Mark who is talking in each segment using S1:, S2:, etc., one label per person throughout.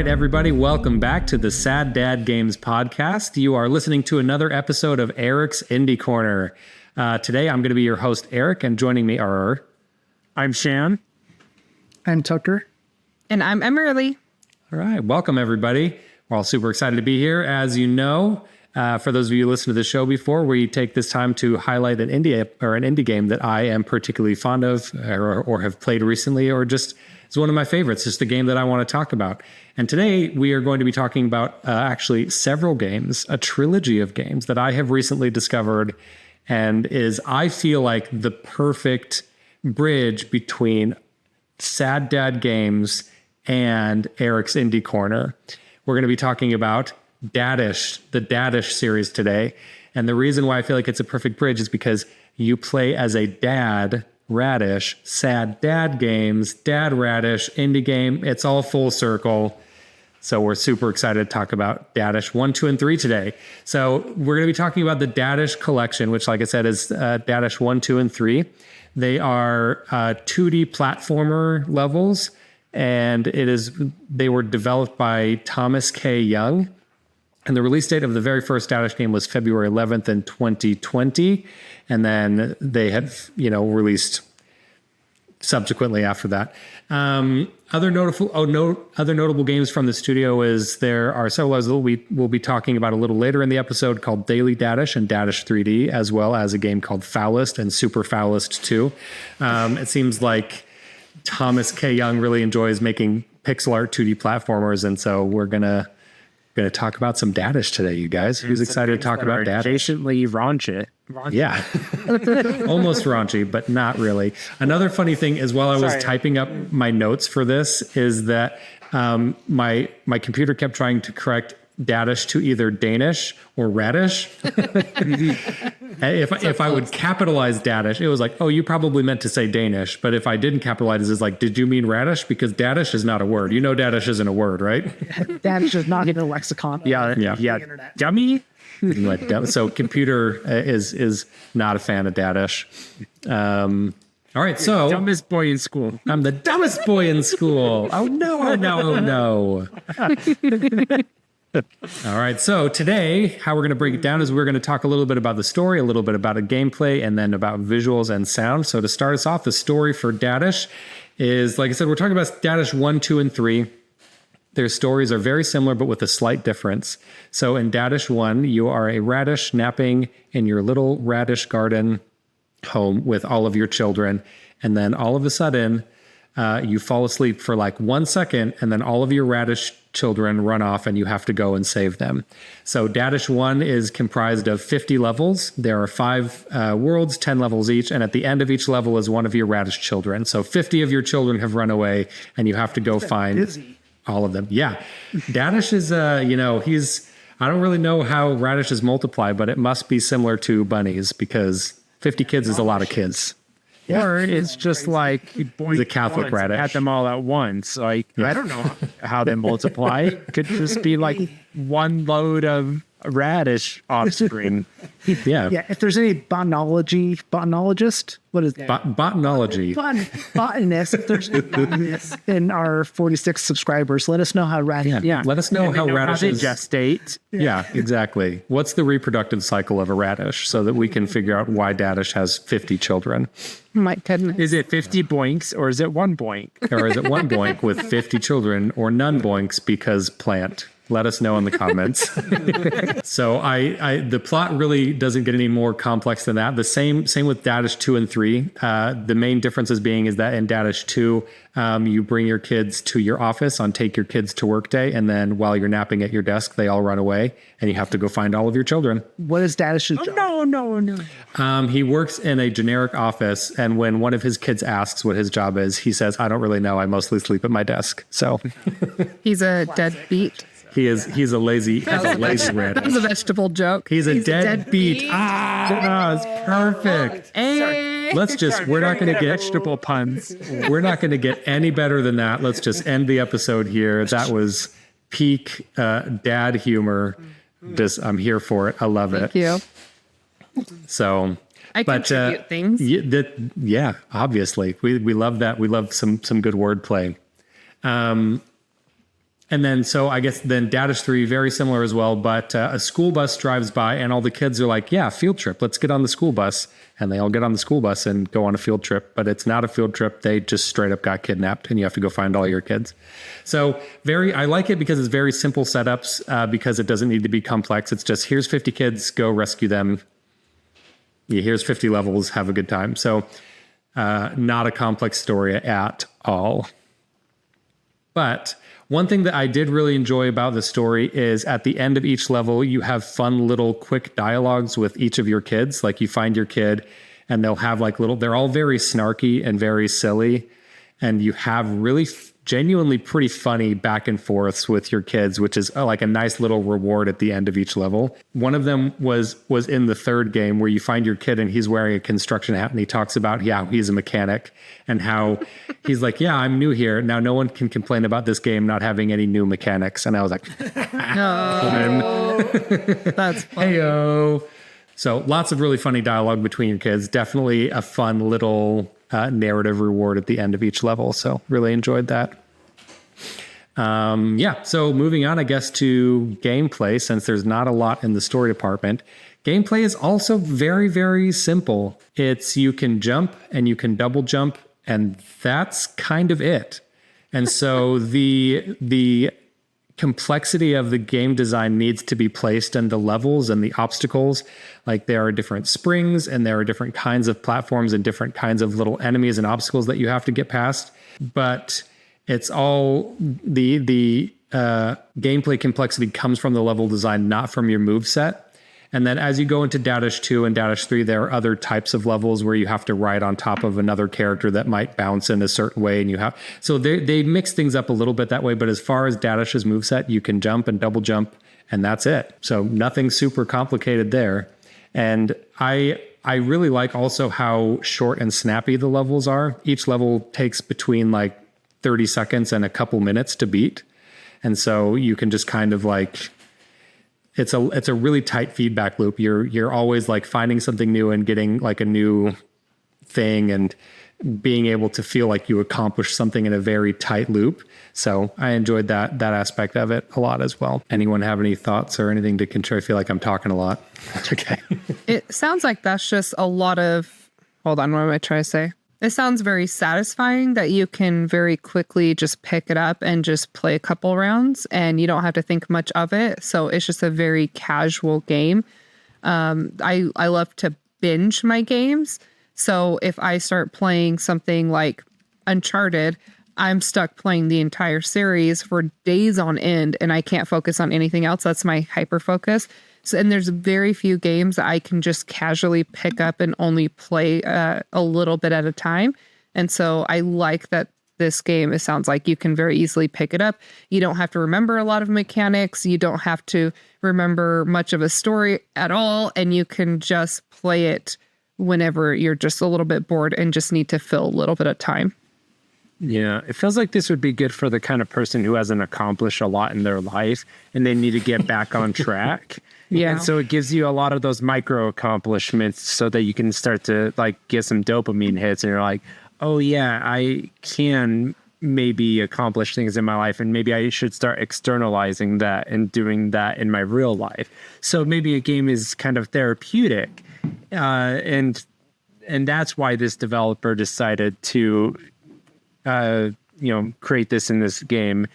S1: right, everybody, welcome back to the Sad Dad Games podcast. You are listening to another episode of Eric's Indie Corner. Today, I'm going to be your host, Eric, and joining me are...
S2: I'm Shan.
S3: I'm Tucker.
S4: And I'm Emerly.
S1: All right, welcome, everybody. We're all super excited to be here. As you know, for those of you who listened to the show before, we take this time to highlight an indie game that I am particularly fond of or have played recently, or just is one of my favorites, just a game that I want to talk about. And today we are going to be talking about actually several games, a trilogy of games that I have recently discovered and is, I feel like, the perfect bridge between Sad Dad Games and Eric's Indie Corner. We're going to be talking about Dadish, the Dadish series today. And the reason why I feel like it's a perfect bridge is because you play as a dad, Radish, Sad Dad Games, Dad Radish, indie game. It's all full circle. So we're super excited to talk about Dadish 1, 2, and 3 today. So we're going to be talking about the Dadish collection, which, like I said, is Dadish 1, 2, and 3. They are 2D platformer levels, and they were developed by Thomas K. Young. And the release date of the very first Dadish game was February 11th in 2020. And then they have, released subsequently after that. Other notable games from the studio is there are several others that we'll be talking about a little later in the episode called Daily Dadish and Dadish 3D, as well as a game called Foulest and Super Foulest 2. It seems like Thomas K. Young really enjoys making pixel art 2D platformers, and so we're gonna talk about some Dadish today, you guys. Who's excited to talk about Dadish?
S2: Adjacently raunchy.
S1: Yeah. Almost raunchy, but not really. Another funny thing is, while I was typing up my notes for this, is that my computer kept trying to correct Dadish to either Danish or radish. If I would capitalize Dadish, it was like, oh, you probably meant to say Danish. But if I didn't capitalize, it's like, did you mean radish? Because Dadish is not a word. You know Dadish isn't a word, right?
S3: Dadish is not in a lexicon.
S2: Yeah. Dummy.
S1: So computer is not a fan of Dadish. All right, so...
S2: Dumbest boy in school.
S1: I'm the dumbest boy in school. Oh, no. All right, so today, how we're going to break it down is we're going to talk a little bit about the story, a little bit about a gameplay, and then about visuals and sound. So to start us off, the story for Dadish is, like I said, we're talking about Dadish 1, 2, and 3. Their stories are very similar, but with a slight difference. So in Dadish 1, you are a radish napping in your little radish garden home with all of your children. And then all of a sudden, you fall asleep for like 1 second, and then all of your radish children run off and you have to go and save them. So Dadish 1 is comprised of 50 levels. There are 5 worlds, 10 levels each, and at the end of each level is one of your radish children. So 50 of your children have run away, and you have to go find all of them. Yeah. Dadish is, I don't really know how radishes multiply, but it must be similar to bunnies, because 50 kids is a lot of kids.
S2: Yeah. Or it's just like
S1: the Catholic radish.
S2: At them all at once. Like, I don't know how they multiply. It could just be like one load of radish offspring.
S1: Yeah.
S3: If there's any botanologist, what is that?
S1: Botanology.
S3: Botanist. If there's any botanists in our 46 subscribers, let us know how radish.
S1: Yeah. Let us know how radishes
S2: gestate.
S1: Yeah, exactly. What's the reproductive cycle of a radish, so that we can figure out why Dadish has 50 children?
S4: My goodness.
S2: Is it 50 boinks, or is it one boink?
S1: Or is it one boink with 50 children, or none boinks because plant? Let us know in the comments. So the plot really doesn't get any more complex than that. The same with Dadish 2 and 3. The main differences is that in Dadish 2, you bring your kids to your office on Take Your Kids to Work Day, and then while you're napping at your desk, they all run away, and you have to go find all of your children.
S3: What is Dadish's job?
S2: No.
S1: He works in a generic office, and when one of his kids asks what his job is, he says, I don't really know. I mostly sleep at my desk. So
S4: he's a deadbeat.
S1: He's a lazy radish.
S4: That was a vegetable joke.
S1: He's a deadbeat. It's perfect. We're not going to get
S2: vegetable puns.
S1: We're not going to get any better than that. Let's just end the episode here. That was peak dad humor. I'm here for it. I love it.
S4: Thank you.
S1: So
S4: I contribute things.
S1: Yeah, obviously. We love that. We love some good wordplay. And then, so I guess then Dadish 3, very similar as well, but a school bus drives by and all the kids are like, yeah, field trip, let's get on the school bus. And they all get on the school bus and go on a field trip, but it's not a field trip. They just straight up got kidnapped and you have to go find all your kids. So I like it because it's very simple setups, because it doesn't need to be complex. It's just, here's 50 kids, go rescue them. Yeah, here's 50 levels, have a good time. So not a complex story at all. But one thing that I did really enjoy about the story is at the end of each level, you have fun little quick dialogues with each of your kids. Like you find your kid and they'll have like they're all very snarky and very silly. And you have really genuinely pretty funny back and forths with your kids, which is like a nice little reward at the end of each level. One of them was in the third game where you find your kid and he's wearing a construction hat and he talks about how he's a mechanic and how he's like, yeah, I'm new here. Now no one can complain about this game not having any new mechanics. And I was like,
S4: No, that's funny.
S1: Heyo. So lots of really funny dialogue between your kids. Definitely a fun little narrative reward at the end of each level. So really enjoyed that. So moving on, I guess, to gameplay, since there's not a lot in the story department. Gameplay is also very, very simple. You can jump and you can double jump, and that's kind of it. And so the complexity of the game design needs to be placed in the levels and the obstacles. Like there are different springs and there are different kinds of platforms and different kinds of little enemies and obstacles that you have to get past. But it's all the gameplay complexity comes from the level design, not from your move set. And then as you go into Dadish 2 and Dadish 3, there are other types of levels where you have to ride on top of another character that might bounce in a certain way. And so they mix things up a little bit that way. But as far as Dadish's moveset, you can jump and double jump, and that's it. So nothing super complicated there. And I really like also how short and snappy the levels are. Each level takes between like 30 seconds and a couple minutes to beat. And so you can just kind of like, it's a really tight feedback loop. You're always like finding something new and getting like a new thing and being able to feel like you accomplished something in a very tight loop. So I enjoyed that aspect of it a lot as well. Anyone have any thoughts or anything to contribute? I feel like I'm talking a lot. That's okay.
S4: It sounds like that's just a lot of, hold on, what am I trying to say? It sounds very satisfying that you can very quickly just pick it up and just play a couple rounds and you don't have to think much of it. So it's just a very casual game. I love to binge my games. So if I start playing something like Uncharted, I'm stuck playing the entire series for days on end and I can't focus on anything else. That's my hyper focus. So, and there's very few games that I can just casually pick up and only play a little bit at a time. And so I like that this game, it sounds like you can very easily pick it up. You don't have to remember a lot of mechanics. You don't have to remember much of a story at all. And you can just play it whenever you're just a little bit bored and just need to fill a little bit of time.
S2: Yeah, it feels like this would be good for the kind of person who hasn't accomplished a lot in their life and they need to get back on track.
S4: Yeah.
S2: And so it gives you a lot of those micro accomplishments so that you can start to like get some dopamine hits and you're like, oh yeah, I can maybe accomplish things in my life and maybe I should start externalizing that and doing that in my real life. So maybe a game is kind of therapeutic. And that's why this developer decided to create this in this game.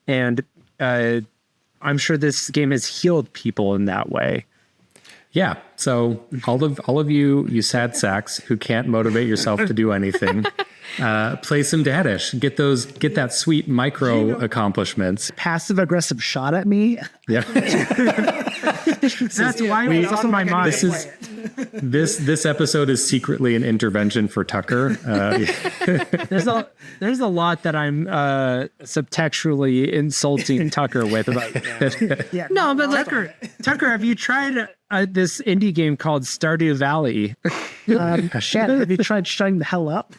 S2: And I'm sure this game has healed people in that way.
S1: Yeah. So all of you sad sacks who can't motivate yourself to do anything, play some Dadish. Get that sweet micro accomplishments.
S3: Passive aggressive shot at me.
S1: Yeah.
S2: That's why it was on my mind.
S1: This episode is secretly an intervention for Tucker.
S2: There's a lot that I'm subtextually insulting Tucker with.
S3: Yeah.
S4: No, but
S2: Tucker, have you tried this indie game called Stardew Valley?
S3: Shan, have you tried shutting the hell up?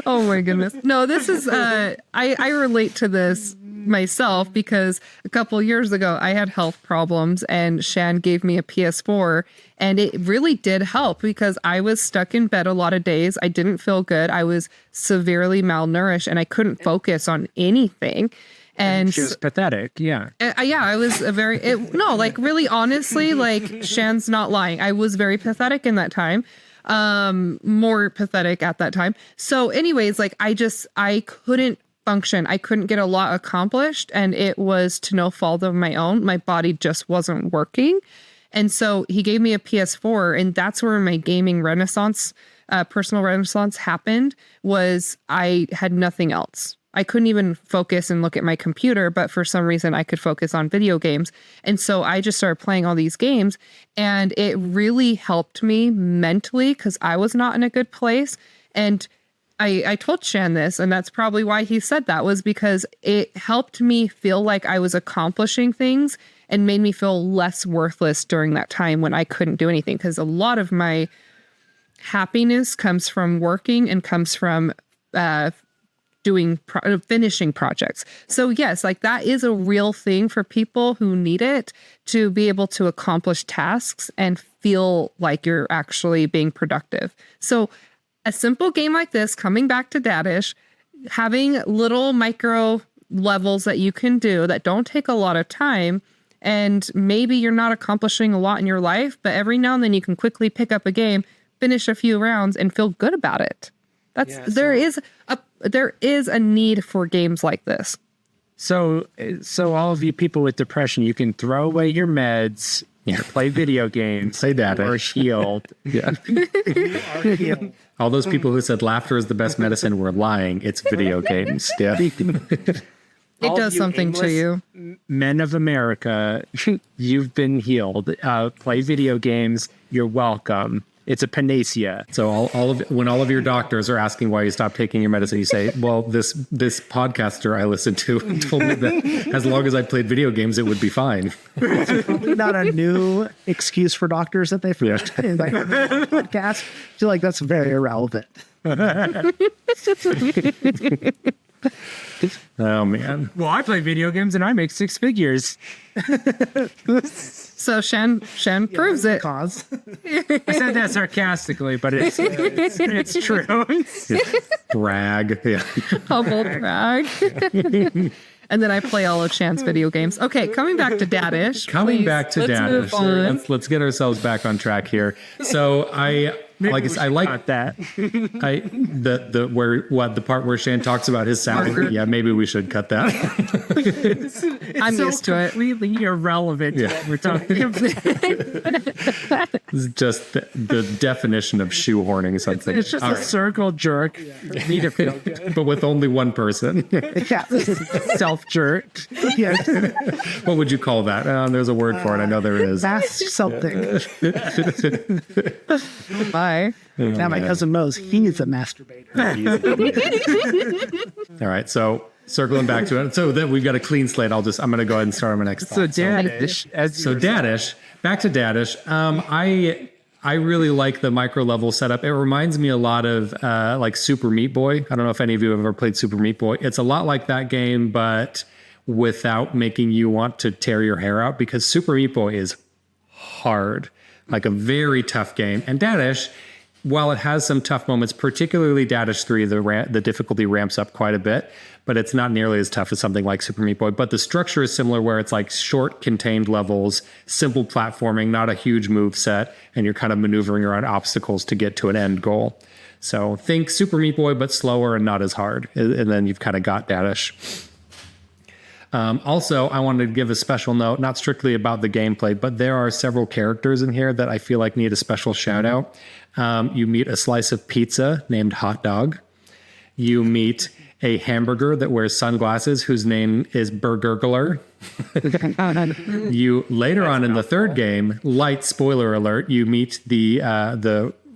S4: oh my goodness. No, this is, I relate to this myself because a couple years ago I had health problems and Shan gave me a PS4 and it really did help because I was stuck in bed a lot of days. I didn't feel good. I was severely malnourished and I couldn't focus on anything. And
S2: she was pathetic. Yeah.
S4: I was really honestly, like Shan's not lying. I was very pathetic in that time. More pathetic at that time. So anyways, like I couldn't function. I couldn't get a lot accomplished and it was to no fault of my own. My body just wasn't working. And so he gave me a PS4 and that's where my gaming renaissance, personal renaissance happened. Was I had nothing else. I couldn't even focus and look at my computer, but for some reason I could focus on video games. And so I just started playing all these games and it really helped me mentally because I was not in a good place. And I told Shan this, and that's probably why he said that, was because it helped me feel like I was accomplishing things and made me feel less worthless during that time when I couldn't do anything. Because a lot of my happiness comes from working and comes from finishing projects. So yes, like that is a real thing for people who need it to be able to accomplish tasks and feel like you're actually being productive. So a simple game like this, coming back to Dadish, having little micro levels that you can do that don't take a lot of time, and maybe you're not accomplishing a lot in your life, but every now and then you can quickly pick up a game, finish a few rounds, and feel good about it. There is a need for games like this.
S2: So all of you people with depression, you can throw away your meds, play video games,
S1: say that,
S2: or healed.
S1: Yeah. All those people who said laughter is the best medicine were lying. It's video games. Yeah.
S4: It does something to you.
S2: Men of America, you've been healed. Play video games. You're welcome. It's a panacea.
S1: So when all of your doctors are asking why you stopped taking your medicine, you say, well, this podcaster I listened to told me that as long as I played video games, it would be fine.
S3: It's probably not a new excuse for doctors that they forget in like podcast. I feel like that's very irrelevant.
S1: Oh, man.
S2: Well, I play video games and I make 6 figures.
S4: So Shan proves it.
S3: Cause.
S2: I said that sarcastically, but it's true.
S1: Brag. Yeah.
S4: Humble brag. And then I play all of Shan's video games. Okay, coming back to Dadish.
S1: Let's move on. Let's get ourselves back on track here. So I like
S2: that.
S1: The part where Shan talks about his salad. Yeah, maybe we should cut that.
S4: I'm used to it.
S2: Completely irrelevant to what we're talking about.
S1: It's just the definition of shoehorning something.
S2: It's just a circle jerk. Need to feel good.
S1: But with only one person.
S3: Yeah.
S2: Self-jerk.
S3: Yeah.
S1: What would you call that? There's a word for it. I know there is.
S3: That's something.
S4: Bye.
S3: Now my cousin Mo's, he's a masturbator.
S1: All right, so circling back to it. So that we've got a clean slate. I'm going to go ahead and start on my next thought.
S2: Dadish.
S1: Dadish. Back to Dadish. I really like the micro level setup. It reminds me a lot of like Super Meat Boy. I don't know if any of you have ever played Super Meat Boy. It's a lot like that game, but without making you want to tear your hair out, because Super Meat Boy is hard, like a very tough game. And Dadish, while it has some tough moments, particularly Dadish 3, the difficulty ramps up quite a bit, but it's not nearly as tough as something like Super Meat Boy. But the structure is similar, where it's like short, contained levels, simple platforming, not a huge move set, and you're kind of maneuvering around obstacles to get to an end goal. So think Super Meat Boy, but slower and not as hard. And then you've kind of got Dadish. Also, I wanted to give a special note, not strictly about the gameplay, but there are several characters in here that I feel like need a special shout out. You meet a slice of pizza named Hot Dog. You meet a hamburger that wears sunglasses whose name is Burgergler. You later on in the third game, light spoiler alert, you meet the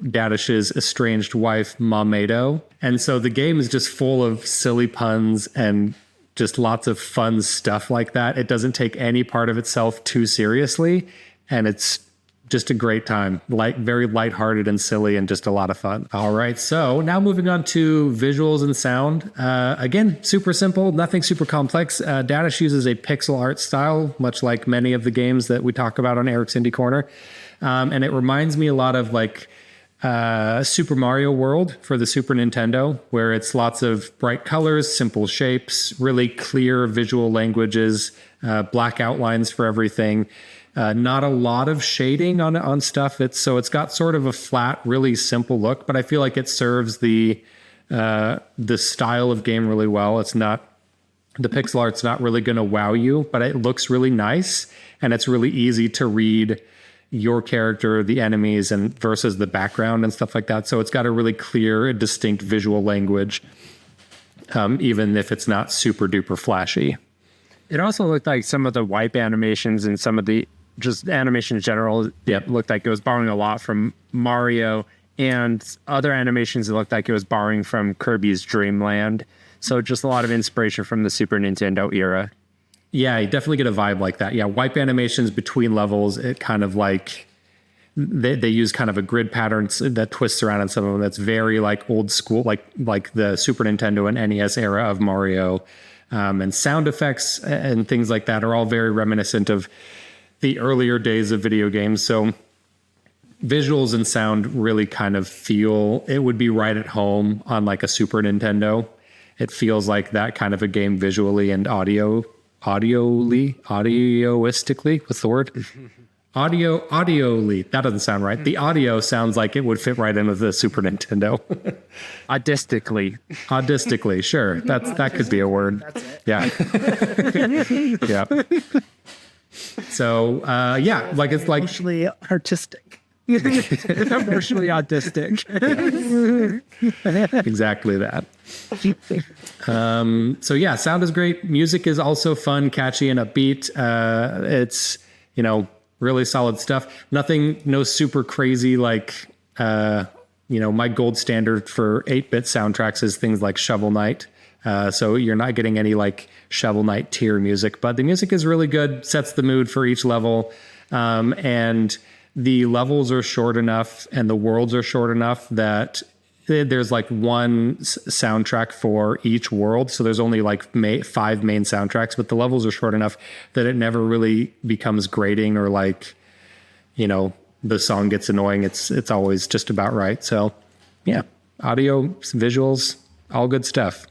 S1: Dadish's estranged wife, Mamedo. And so the game is just full of silly puns and just lots of fun stuff like that. It doesn't take any part of itself too seriously, and it's just a great time, very lighthearted and silly and just a lot of fun. All right, so now moving on to visuals and sound. Again, super simple, nothing super complex. Dadish uses a pixel art style, much like many of the games that we talk about on Eric's Indie Corner. And it reminds me a lot of like Super Mario World for the Super Nintendo, where it's lots of bright colors, simple shapes, really clear visual languages, black outlines for everything. Not a lot of shading on stuff. It's got sort of a flat, really simple look, but I feel like it serves the style of game really well. It's not, the pixel art's not really going to wow you, but it looks really nice, and it's really easy to read your character, the enemies, and versus the background and stuff like that. So it's got a really clear, distinct visual language, even if it's not super duper flashy.
S2: It also looked like some of the wipe animations and some of the just animation in general,
S1: Yep.
S2: looked like it was borrowing a lot from Mario, and other animations, it looked like it was borrowing from Kirby's Dream Land. So just a lot of inspiration from the Super Nintendo era.
S1: Yeah, you definitely get a vibe like that. Yeah, wipe animations between levels, it kind of like, they use kind of a grid pattern that twists around in some of them that's very like old school, like the Super Nintendo and NES era of Mario. And sound effects and things like that are all very reminiscent of the earlier days of video games. So visuals and sound really kind of feel, it would be right at home on like a Super Nintendo. It feels like that kind of a game visually and audioistically. What's the word? Audioly. That doesn't sound right. The audio sounds like it would fit right in with the Super Nintendo. Audistically, sure. That could be a word.
S3: That's it.
S1: Yeah. Yeah. So yeah, like it's like
S3: Emotionally artistic.
S2: Emotionally autistic.
S1: exactly that. So yeah, sound is great. Music is also fun, catchy, and upbeat. It's, really solid stuff. No super crazy like, my gold standard for 8-bit soundtracks is things like Shovel Knight. So you're not getting any like Shovel Knight tier music, but the music is really good, sets the mood for each level. And the levels are short enough and the worlds are short enough that there's like one soundtrack for each world. So there's only like 5 main soundtracks, but the levels are short enough that it never really becomes grating or like, the song gets annoying. It's always just about right. So yeah, audio, visuals, all good stuff.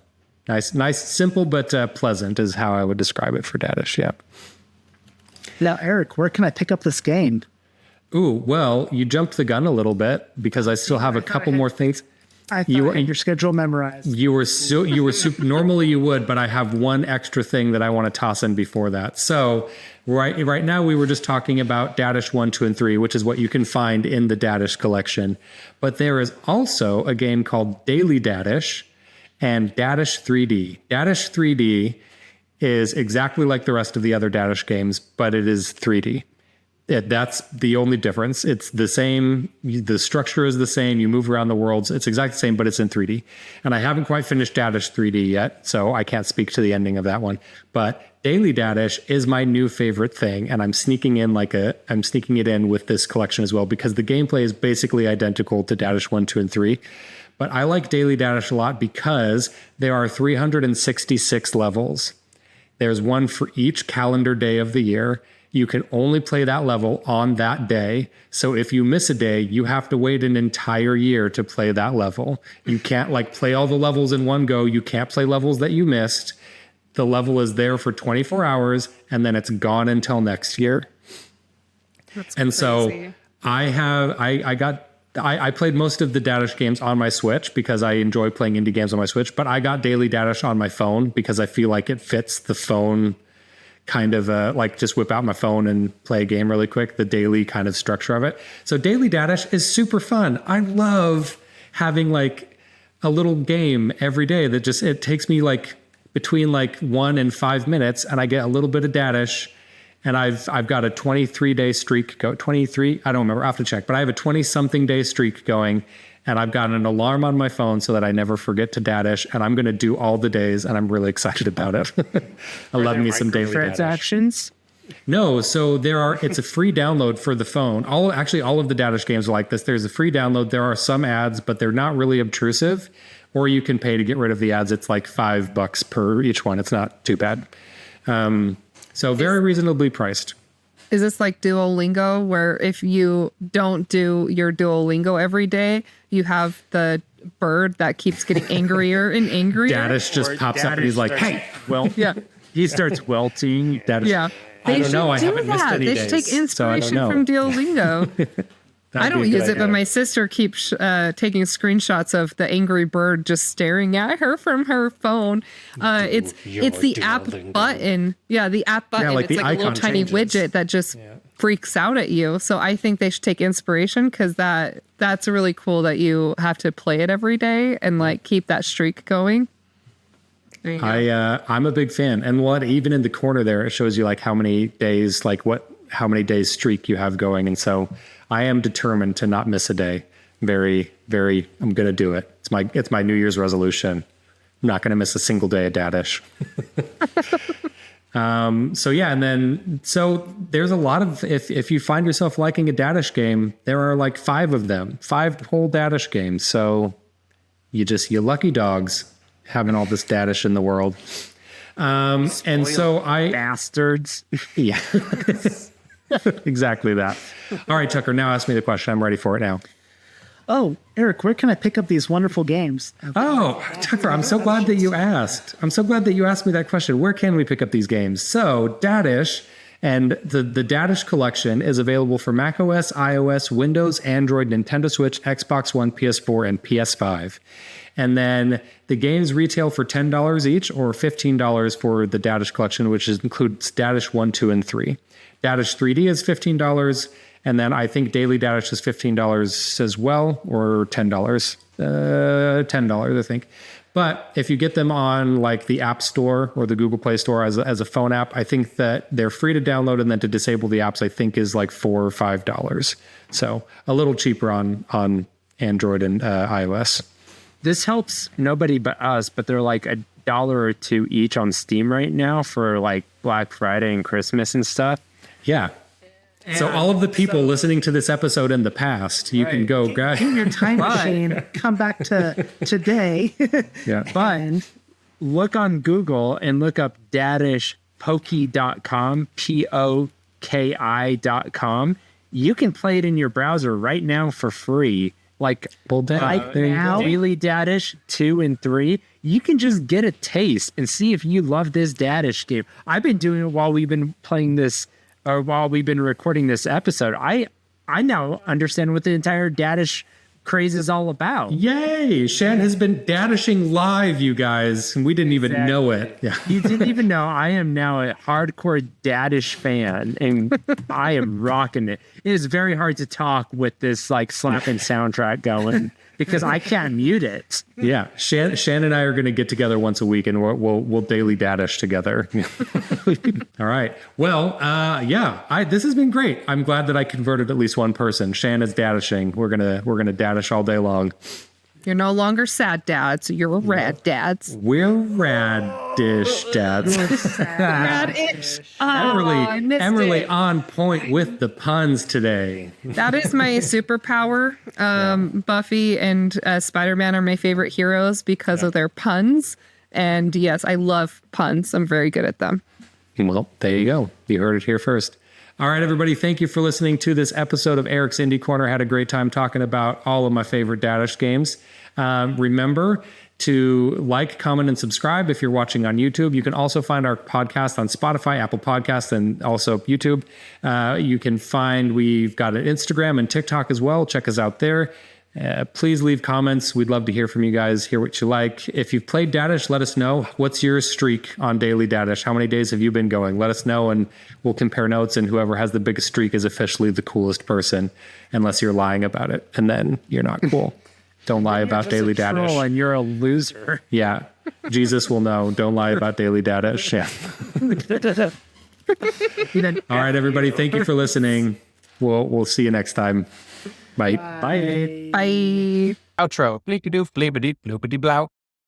S1: Nice, simple, but pleasant is how I would describe it for Dadish. Yeah.
S3: Now, Eric, where can I pick up this game?
S1: Ooh, well, you jumped the gun a little bit because I still have a couple more things.
S3: I thought you had your schedule memorized.
S1: You were super, normally you would, but I have one extra thing that I want to toss in before that. So right now we were just talking about Dadish 1, 2, and 3, which is what you can find in the Dadish collection. But there is also a game called Daily Dadish and Dadish 3D. Dadish 3D is exactly like the rest of the other Dadish games, but it is 3D. That's the only difference. It's the same. The structure is the same. You move around the worlds. It's exactly the same, but it's in 3D. And I haven't quite finished Dadish 3D yet, so I can't speak to the ending of that one. But Daily Dadish is my new favorite thing, and I'm sneaking it in with this collection as well because the gameplay is basically identical to Dadish 1, 2, and 3. But I like Daily Dadish a lot because there are 366 levels. There's one for each calendar day of the year. You can only play that level on that day. So if you miss a day, you have to wait an entire year to play that level. You can't like play all the levels in one go. You can't play levels that you missed. The level is there for 24 hours and then it's gone until next year.
S4: That's
S1: and
S4: crazy.
S1: So I played most of the Dadish games on my Switch because I enjoy playing indie games on my Switch, but I got Daily Dadish on my phone because I feel like it fits the phone kind of like just whip out my phone and play a game really quick, the daily kind of structure of it. So Daily Dadish is super fun. I love having like a little game every day that just, it takes me like between like 1 and 5 minutes and I get a little bit of Dadish. And I've got a 23-day streak 23, I don't remember, I have to check, but I have a 20-something day streak going, and I've got an alarm on my phone so that I never forget to Dadish, and I'm going to do all the days, and I'm really excited about it. I love me some Daily Dadish.
S2: Transactions?
S1: No, so it's a free download for the phone. All of the Dadish games are like this. There's a free download. There are some ads, but they're not really obtrusive. Or you can pay to get rid of the ads. It's like $5 per each one. It's not too bad. So very reasonably priced.
S4: Is this like Duolingo, where if you don't do your Duolingo every day, you have the bird that keeps getting angrier and angrier?
S1: Dadish just pops up and he's like, "Hey,
S2: well,
S4: Yeah.
S2: he starts welting.
S1: Dadish."
S4: Yeah.
S1: I don't know. I
S4: should do
S1: haven't missed
S4: that.
S1: any
S4: They should
S1: days,
S4: take
S1: so I don't
S4: inspiration
S1: know.
S4: from Duolingo. I don't use it, but my sister keeps taking screenshots of the angry bird just staring at her from her phone. It's the app button. Yeah, the app button.
S1: like
S4: it's
S1: the
S4: like a little
S1: icon
S4: tiny
S1: changes.
S4: widget that just freaks out at you. So I think they should take inspiration, because that's really cool that you have to play it every day and like keep that streak going. There you go.
S1: I'm a big fan. And even in the corner there, it shows you like how many days streak you have going. And so I am determined to not miss a day. Very, very, I'm going to do it. It's my New Year's resolution. I'm not going to miss a single day of Dadish. So there's a lot of, if you find yourself liking a Dadish game, there are like 5 of them, 5 whole Dadish games. So you lucky dogs having all this Dadish in the world. And so
S2: Bastards.
S1: yeah, exactly that. All right, Tucker, now ask me the question. I'm ready for it now.
S3: Oh, Eric, where can I pick up these wonderful games?
S1: Oh, Tucker, I'm so glad that you asked. I'm so glad that you asked me that question. Where can we pick up these games? So Dadish and the Dadish collection is available for macOS, iOS, Windows, Android, Nintendo Switch, Xbox One, PS4, and PS5. And then the games retail for $10 each, or $15 for the Dadish collection, which includes Dadish 1, 2, and 3. Dadish 3D is $15. And then I think Daily Dadish is $15 as well, or $10. $10, I think. But if you get them on like the App Store or the Google Play Store as a phone app, I think that they're free to download, and then to disable the apps, I think is like $4 or $5. So a little cheaper on Android and iOS.
S2: This helps nobody but us, but they're like $1 or $2 each on Steam right now for like Black Friday and Christmas and stuff.
S1: Yeah. So all of the people listening to this episode in the past, you can go grab
S3: Your time machine, come back to today.
S1: Yeah.
S2: But look on Google and look up dadishpoki.com, POKI.com. You can play it in your browser right now for free. Like Daily Dadish 2 and 3. You can just get a taste and see if you love this Dadish game. I've been doing it while we've been playing this, or while we've been recording this episode. I now understand what the entire Dadish craze is all about.
S1: Yay! Shan has been Dadishing live, you guys, and we didn't even know it. Yeah.
S2: You didn't even know I am now a hardcore Dadish fan, and I am rocking it. It is very hard to talk with this like slapping soundtrack going because I can't mute it.
S1: Yeah, Shan and I are going to get together once a week, and we'll daily Dadish together. All right. Well, this has been great. I'm glad that I converted at least one person. Shan is Dadishing. We're gonna Dadish all day long.
S4: You're no longer sad dads. You're rad dads.
S1: We're radish dads.
S4: Radish. I missed
S1: Emily
S4: it.
S1: on point with the puns today.
S4: That is my superpower. Buffy and Spider-Man are my favorite heroes because of their puns. And yes, I love puns. I'm very good at them.
S1: Well, there you go. You heard it here first. All right, everybody. Thank you for listening to this episode of Eric's Indie Corner. I had a great time talking about all of my favorite Dadish games. Remember to like, comment, and subscribe if you're watching on YouTube. You can also find our podcast on Spotify, Apple Podcasts, and also YouTube. We've got an Instagram and TikTok as well. Check us out there. Please leave comments. We'd love to hear from you guys, hear what you like. If you've played Dadish, let us know. What's your streak on Daily Dadish? How many days have you been going? Let us know, and we'll compare notes, and whoever has the biggest streak is officially the coolest person, unless you're lying about it, and then you're not cool. Don't lie about Daily Dadish.
S2: And you're a loser.
S1: Yeah. Jesus will know. Don't lie about Daily Dadish. Yeah. All right, everybody. Thank you for listening. We'll see you next time. Bye.
S2: Bye.
S4: Bye.
S5: Outro. Bleepity-doof, bleepity, bloopity blow.